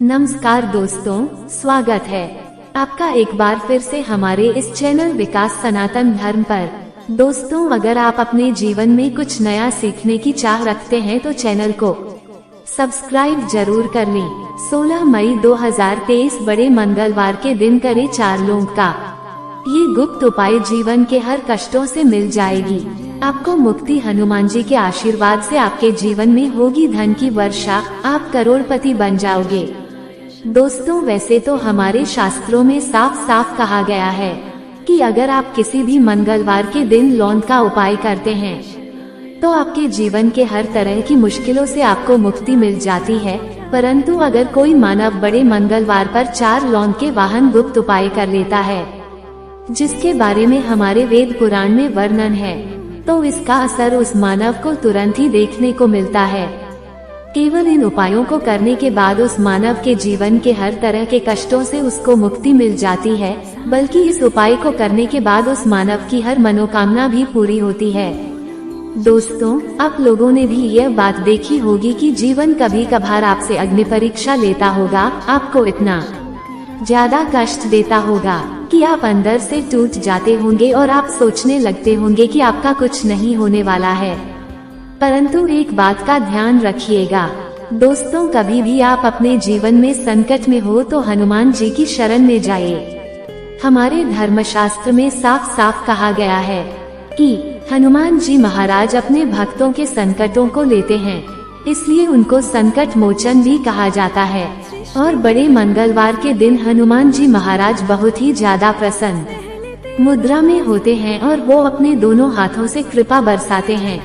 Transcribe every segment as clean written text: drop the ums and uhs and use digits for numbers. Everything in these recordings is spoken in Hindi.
नमस्कार दोस्तों, स्वागत है आपका एक बार फिर से हमारे इस चैनल विकास सनातन धर्म पर। दोस्तों, अगर आप अपने जीवन में कुछ नया सीखने की चाह रखते हैं तो चैनल को सब्सक्राइब जरूर कर लें। 16 मई 2023 बड़े मंगलवार के दिन करें 4 लौंग का ये गुप्त उपाय, जीवन के हर कष्टों से मिल जाएगी आपको मुक्ति। हनुमान जी के आशीर्वाद से आपके जीवन में होगी धन की वर्षा, आप करोड़पति बन जाओगे। दोस्तों, वैसे तो हमारे शास्त्रों में साफ साफ कहा गया है कि अगर आप किसी भी मंगलवार के दिन लौंग का उपाय करते हैं तो आपके जीवन के हर तरह की मुश्किलों से आपको मुक्ति मिल जाती है। परंतु अगर कोई मानव बड़े मंगलवार पर 4 लौंग के वाहन गुप्त उपाय कर लेता है, जिसके बारे में हमारे वेद पुराण में वर्णन है, तो इसका असर उस मानव को तुरंत ही देखने को मिलता है। केवल इन उपायों को करने के बाद उस मानव के जीवन के हर तरह के कष्टों से उसको मुक्ति मिल जाती है, बल्कि इस उपाय को करने के बाद उस मानव की हर मनोकामना भी पूरी होती है। दोस्तों, आप लोगों ने भी यह बात देखी होगी कि जीवन कभी कभार आपसे अग्नि परीक्षा लेता होगा, आपको इतना ज्यादा कष्ट देता होगा कि आप अंदर से टूट जाते होंगे और आप सोचने लगते होंगे कि आपका कुछ नहीं होने वाला है। परंतु एक बात का ध्यान रखिएगा दोस्तों, कभी भी आप अपने जीवन में संकट में हो तो हनुमान जी की शरण में जाइए। हमारे धर्मशास्त्र में साफ साफ कहा गया है कि हनुमान जी महाराज अपने भक्तों के संकटों को लेते हैं, इसलिए उनको संकट मोचन भी कहा जाता है। और बड़े मंगलवार के दिन हनुमान जी महाराज बहुत ही ज्यादा प्रसन्न मुद्रा में होते हैं और वो अपने दोनों हाथों से कृपा बरसाते हैं।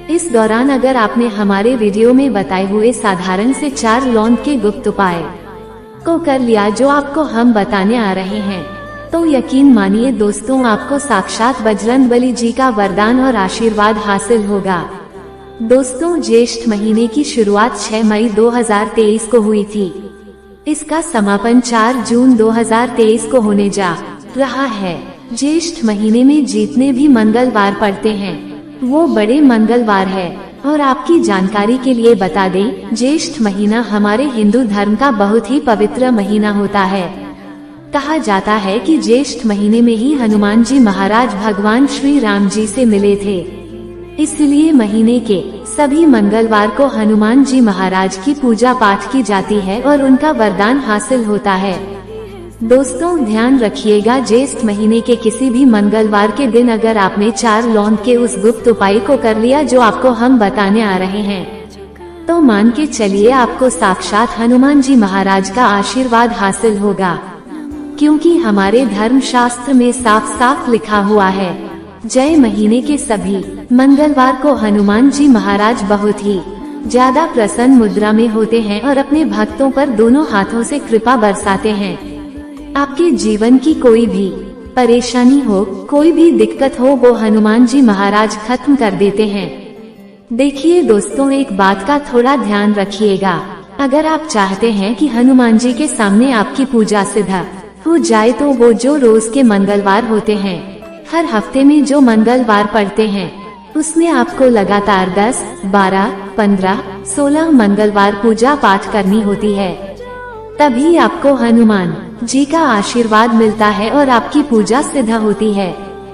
इस दौरान अगर आपने हमारे वीडियो में बताए हुए साधारण से 4 लौंग के गुप्त उपाय को कर लिया जो आपको हम बताने आ रहे हैं, तो यकीन मानिए दोस्तों, आपको साक्षात बजरंगबली जी का वरदान और आशीर्वाद हासिल होगा। दोस्तों, ज्येष्ठ महीने की शुरुआत 6 मई 2023 को हुई थी। इसका समापन 4 जून 2023 को होने जा रहा है। ज्येष्ठ महीने में जितने भी मंगलवार पड़ते हैं वो बड़े मंगलवार है। और आपकी जानकारी के लिए बता दें, ज्येष्ठ महीना हमारे हिंदू धर्म का बहुत ही पवित्र महीना होता है। कहा जाता है कि ज्येष्ठ महीने में ही हनुमान जी महाराज भगवान श्री राम जी से मिले थे, इसलिए महीने के सभी मंगलवार को हनुमान जी महाराज की पूजा पाठ की जाती है और उनका वरदान हासिल होता है। दोस्तों, ध्यान रखिएगा, ज्येष्ठ महीने के किसी भी मंगलवार के दिन अगर आपने 4 लौंग के उस गुप्त उपाय को कर लिया जो आपको हम बताने आ रहे हैं, तो मान के चलिए आपको साक्षात हनुमान जी महाराज का आशीर्वाद हासिल होगा। क्योंकि हमारे धर्म शास्त्र में साफ साफ लिखा हुआ है, जय महीने के सभी मंगलवार को हनुमान जी महाराज बहुत ही ज्यादा प्रसन्न मुद्रा में होते हैं और अपने भक्तों पर दोनों हाथों से कृपा बरसाते हैं। आपके जीवन की कोई भी परेशानी हो, कोई भी दिक्कत हो, वो हनुमान जी महाराज खत्म कर देते हैं। देखिए दोस्तों, एक बात का थोड़ा ध्यान रखिएगा, अगर आप चाहते हैं कि हनुमान जी के सामने आपकी पूजा सिद्ध हो जाए तो वो जो रोज के मंगलवार होते हैं, हर हफ्ते में जो मंगलवार पड़ते हैं, उसमें आपको लगातार 10, 12, 15, 16 मंगलवार पूजा पाठ करनी होती है। तभी आपको हनुमान जी का आशीर्वाद मिलता है और आपकी पूजा सिद्ध होती है।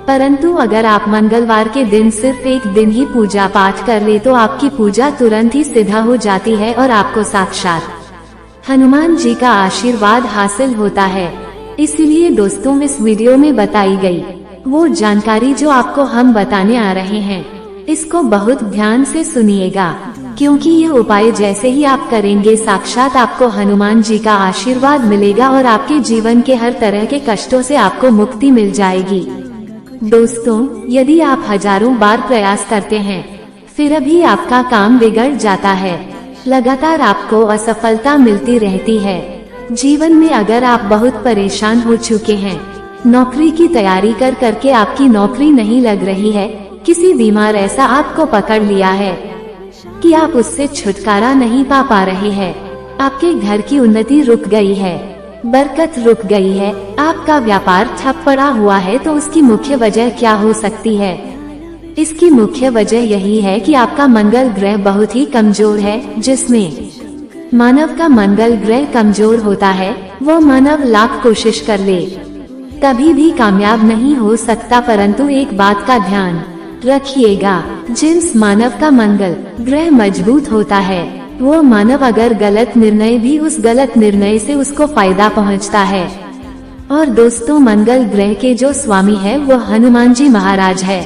परंतु अगर आप मंगलवार के दिन सिर्फ एक दिन ही पूजा पाठ कर ले तो आपकी पूजा तुरंत ही सिद्ध हो जाती है और आपको साक्षात हनुमान जी का आशीर्वाद हासिल होता है। इसीलिए दोस्तों, इस वीडियो में बताई गई वो जानकारी जो आपको हम बताने आ रहे हैं, इसको बहुत ध्यान से सुनिएगा, क्योंकि ये उपाय जैसे ही आप करेंगे साक्षात आपको हनुमान जी का आशीर्वाद मिलेगा और आपके जीवन के हर तरह के कष्टों से आपको मुक्ति मिल जाएगी। दोस्तों, यदि आप हजारों बार प्रयास करते हैं फिर भी आपका काम बिगड़ जाता है, लगातार आपको असफलता मिलती रहती है, जीवन में अगर आप बहुत परेशान हो चुके हैं, नौकरी की तैयारी कर करके आपकी नौकरी नहीं लग रही है, किसी बीमार ऐसा आपको पकड़ लिया है कि आप उससे छुटकारा नहीं पा रहे हैं, आपके घर की उन्नति रुक गई है, बरकत रुक गई है, आपका व्यापार ठप पड़ा हुआ है, तो उसकी मुख्य वजह क्या हो सकती है? इसकी मुख्य वजह यही है कि आपका मंगल ग्रह बहुत ही कमजोर है, जिसमें मानव का मंगल ग्रह कमजोर होता है, वो मानव लाख कोशिश कर ले कभी भी कामयाब नहीं हो सकता, परंतु एक बात का ध्यान रखिएगा, जिस मानव का मंगल ग्रह मजबूत होता है वो मानव अगर गलत निर्णय भी उस गलत निर्णय से उसको फायदा पहुंचता है। और दोस्तों, मंगल ग्रह के जो स्वामी है वो हनुमान जी महाराज है।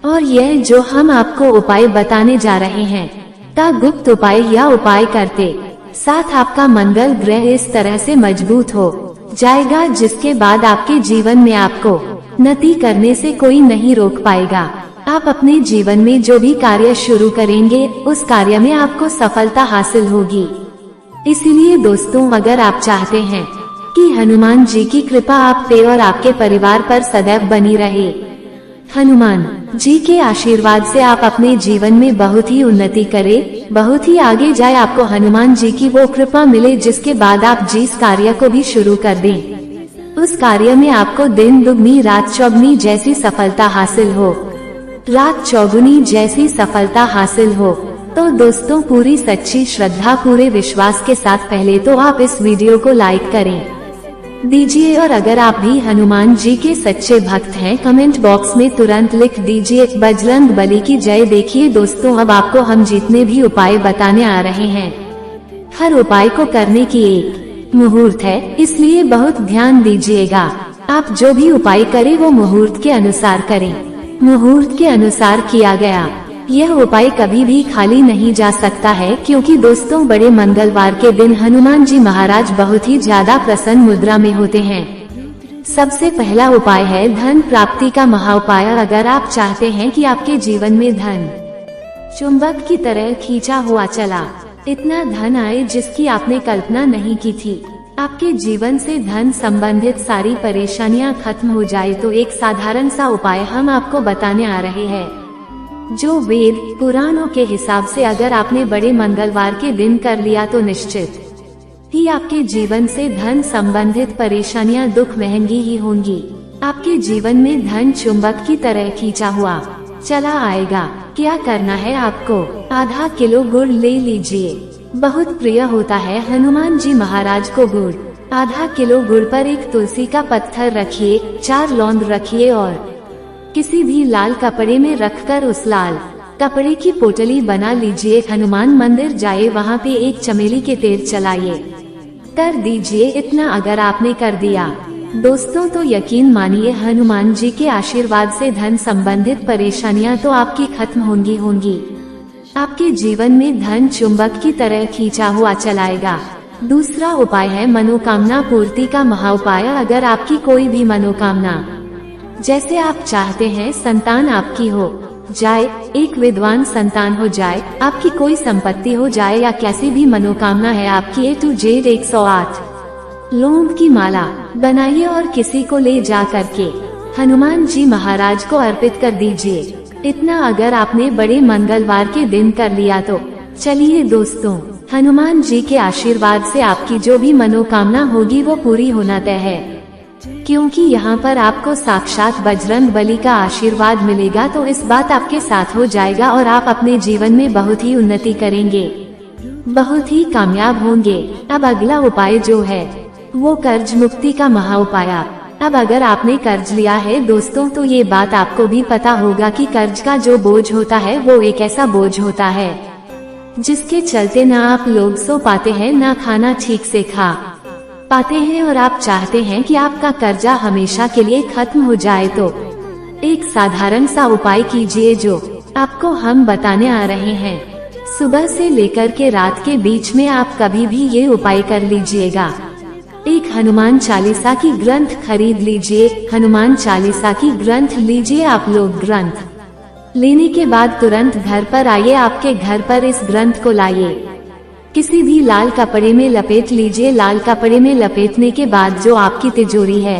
और यह जो हम आपको उपाय बताने जा रहे हैं का गुप्त उपाय या उपाय करते साथ आपका मंगल ग्रह इस तरह से मजबूत हो जाएगा जिसके बाद आपके जीवन में आपको उन्नति करने से कोई नहीं रोक पाएगा। आप अपने जीवन में जो भी कार्य शुरू करेंगे उस कार्य में आपको सफलता हासिल होगी। इसीलिए दोस्तों, अगर आप चाहते हैं कि हनुमान जी की कृपा आप पे और आपके परिवार पर सदैव बनी रहे, हनुमान जी के आशीर्वाद से आप अपने जीवन में बहुत ही उन्नति करें, बहुत ही आगे जाए, आपको हनुमान जी की वो कृपा मिले जिसके बाद आप जिस कार्य को भी शुरू कर दें उस कार्य में आपको दिन दुगनी रात चौगुनी जैसी सफलता हासिल हो, रात चौगुनी जैसी सफलता हासिल हो। तो दोस्तों, पूरी सच्ची श्रद्धा पूरे विश्वास के साथ पहले तो आप इस वीडियो को लाइक करें दीजिए, और अगर आप भी हनुमान जी के सच्चे भक्त हैं कमेंट बॉक्स में तुरंत लिख दीजिए बजरंग बली की जय। देखिए दोस्तों, अब आपको हम जितने भी उपाय बताने आ रहे हैं हर उपाय को करने की एक मुहूर्त है, इसलिए बहुत ध्यान दीजिएगा। आप जो भी उपाय करें वो मुहूर्त के अनुसार करें, मुहूर्त के अनुसार किया गया यह उपाय कभी भी खाली नहीं जा सकता है, क्योंकि दोस्तों बड़े मंगलवार के दिन हनुमान जी महाराज बहुत ही ज्यादा प्रसन्न मुद्रा में होते हैं। सबसे पहला उपाय है धन प्राप्ति का महाउपाय। अगर आप चाहते हैं कि आपके जीवन में धन चुंबक की तरह खींचा हुआ चला इतना धन आए जिसकी आपने कल्पना नहीं की थी, आपके जीवन से धन संबंधित सारी परेशानियां खत्म हो जाए, तो एक साधारण सा उपाय हम आपको बताने आ रहे हैं, जो वेद पुराणों के हिसाब से अगर आपने बड़े मंगलवार के दिन कर लिया तो निश्चित ही आपके जीवन से धन संबंधित परेशानियां दुख महंगी ही होंगी। आपके जीवन में धन चुंबक की तरह खींचा हुआ चला आएगा। क्या करना है आपको, आधा किलो गुड़ ले लीजिए, बहुत प्रिय होता है हनुमान जी महाराज को गुड़। आधा किलो गुड़ पर एक तुलसी का पत्थर रखिए, 4 लौंग रखिए और किसी भी लाल कपड़े में रखकर उस लाल कपड़े की पोटली बना लीजिए। हनुमान मंदिर जाए, वहाँ पे एक चमेली के तेल चलाइए, कर दीजिए। इतना अगर आपने कर दिया दोस्तों तो यकीन मानिए हनुमान जी के आशीर्वाद से धन संबंधित परेशानियां तो आपकी खत्म होंगी। आपके जीवन में धन चुंबक की तरह खींचा हुआ चलाएगा। दूसरा उपाय है मनोकामना पूर्ति का महाउपाय। अगर आपकी कोई भी मनोकामना, जैसे आप चाहते हैं संतान आपकी हो जाए, एक विद्वान संतान हो जाए, आपकी कोई संपत्ति हो जाए, या कैसी भी मनोकामना है आपकी, A to Z 108 लौंग की माला बनाइए और किसी को ले जा करके हनुमान जी महाराज को अर्पित कर दीजिए। इतना अगर आपने बड़े मंगलवार के दिन कर लिया तो चलिए दोस्तों, हनुमान जी के आशीर्वाद से आपकी जो भी मनोकामना होगी वो पूरी होना तय है, क्योंकि यहाँ पर आपको साक्षात बजरंग बली का आशीर्वाद मिलेगा। तो इस बात आपके साथ हो जाएगा और आप अपने जीवन में बहुत ही उन्नति करेंगे, बहुत ही कामयाब होंगे। अब अगला उपाय जो है वो कर्ज मुक्ति का महाउपाय। अब अगर आपने कर्ज लिया है दोस्तों तो ये बात आपको भी पता होगा कि कर्ज का जो बोझ होता है वो एक ऐसा बोझ होता है जिसके चलते ना आप लोग सो पाते हैं, ना खाना ठीक से खा पाते हैं, और आप चाहते हैं कि आपका कर्जा हमेशा के लिए खत्म हो जाए। तो एक साधारण सा उपाय कीजिए जो आपको हम बताने आ रहे हैं। सुबह से लेकर के रात के बीच में आप कभी भी ये उपाय कर लीजिएगा। एक हनुमान चालीसा की ग्रंथ खरीद लीजिए, हनुमान चालीसा की ग्रंथ लीजिए। आप लोग ग्रंथ लेने के बाद तुरंत घर पर आइए, आपके घर पर इस ग्रंथ को लाइए, किसी भी लाल कपड़े में लपेट लीजिए। लाल कपड़े में लपेटने के बाद जो आपकी तिजोरी है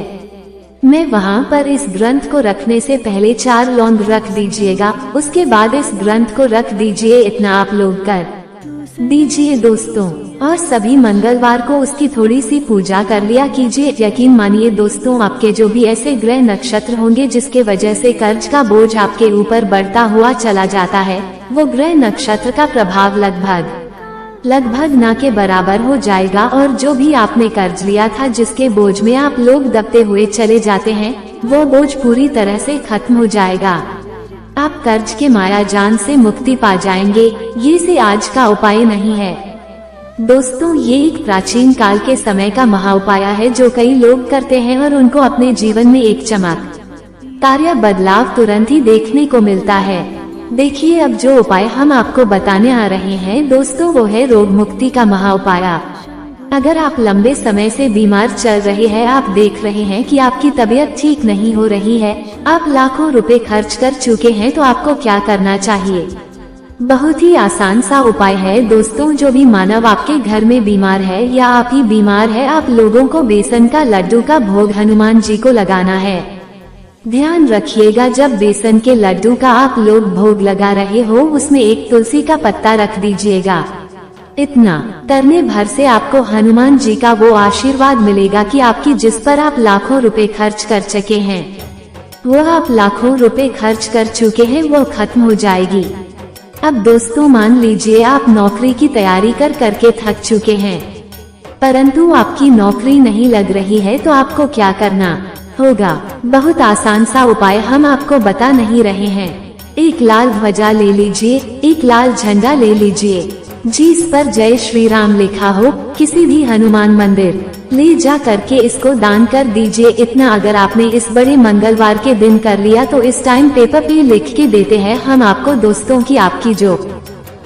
मैं वहाँ पर इस ग्रंथ को रखने से पहले 4 लौंग रख दीजिएगा, उसके बाद इस ग्रंथ को रख दीजिए। इतना आप लोग कर दीजिए दोस्तों, और सभी मंगलवार को उसकी थोड़ी सी पूजा कर लिया कीजिए। यकीन मानिए दोस्तों, आपके जो भी ऐसे ग्रह नक्षत्र होंगे जिसके वजह से कर्ज का बोझ आपके ऊपर बढ़ता हुआ चला जाता है, वो ग्रह नक्षत्र का प्रभाव लगभग लगभग ना के बराबर हो जाएगा और जो भी आपने कर्ज लिया था जिसके बोझ में आप लोग दबते हुए चले जाते हैं, वो बोझ पूरी तरह से खत्म हो जाएगा। आप कर्ज के माया जाल से मुक्ति पा जाएंगे। ये से आज का उपाय नहीं है दोस्तों, ये एक प्राचीन काल के समय का महाउपाय है जो कई लोग करते हैं और उनको अपने जीवन में एक चमत्कारी बदलाव तुरंत ही देखने को मिलता है। देखिए अब जो उपाय हम आपको बताने आ रहे हैं दोस्तों, वो है रोग मुक्ति का महाउपाय। अगर आप लंबे समय से बीमार चल रहे हैं, आप देख रहे हैं कि आपकी तबीयत ठीक नहीं हो रही है, आप लाखों रुपए खर्च कर चुके हैं, तो आपको क्या करना चाहिए? बहुत ही आसान सा उपाय है दोस्तों। जो भी मानव आपके घर में बीमार है या आप ही बीमार है, आप लोगों को बेसन का लड्डू का भोग हनुमान जी को लगाना है। ध्यान रखिएगा, जब बेसन के लड्डू का आप लोग भोग लगा रहे हो, उसमें एक तुलसी का पत्ता रख दीजिएगा। इतना करने भर से आपको हनुमान जी का वो आशीर्वाद मिलेगा कि आपकी जिस पर आप लाखों रुपए खर्च कर चुके हैं, वो आप लाखों रुपए खर्च कर चुके हैं, वो खत्म हो जाएगी। अब दोस्तों मान लीजिए आप नौकरी की तैयारी करके थक चुके हैं, परंतु आपकी नौकरी नहीं लग रही है, तो आपको क्या करना होगा? बहुत आसान सा उपाय हम आपको बता नहीं रहे हैं। एक लाल ध्वजा ले लीजिए, एक लाल झंडा ले लीजिए जिस पर जय श्री राम लिखा हो, किसी भी हनुमान मंदिर ले जा करके इसको दान कर दीजिए। इतना अगर आपने इस बड़े मंगलवार के दिन कर लिया तो इस टाइम पेपर पे लिख के देते हैं हम आपको दोस्तों की आपकी जो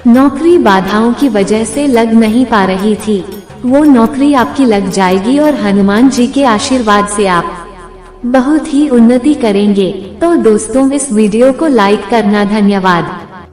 नौकरी बाधाओं की वजह से लग नहीं पा रही थी, वो नौकरी आपकी लग जाएगी और हनुमान जी के आशीर्वाद से आप बहुत ही उन्नति करेंगे। तो दोस्तों इस वीडियो को लाइक करना। धन्यवाद।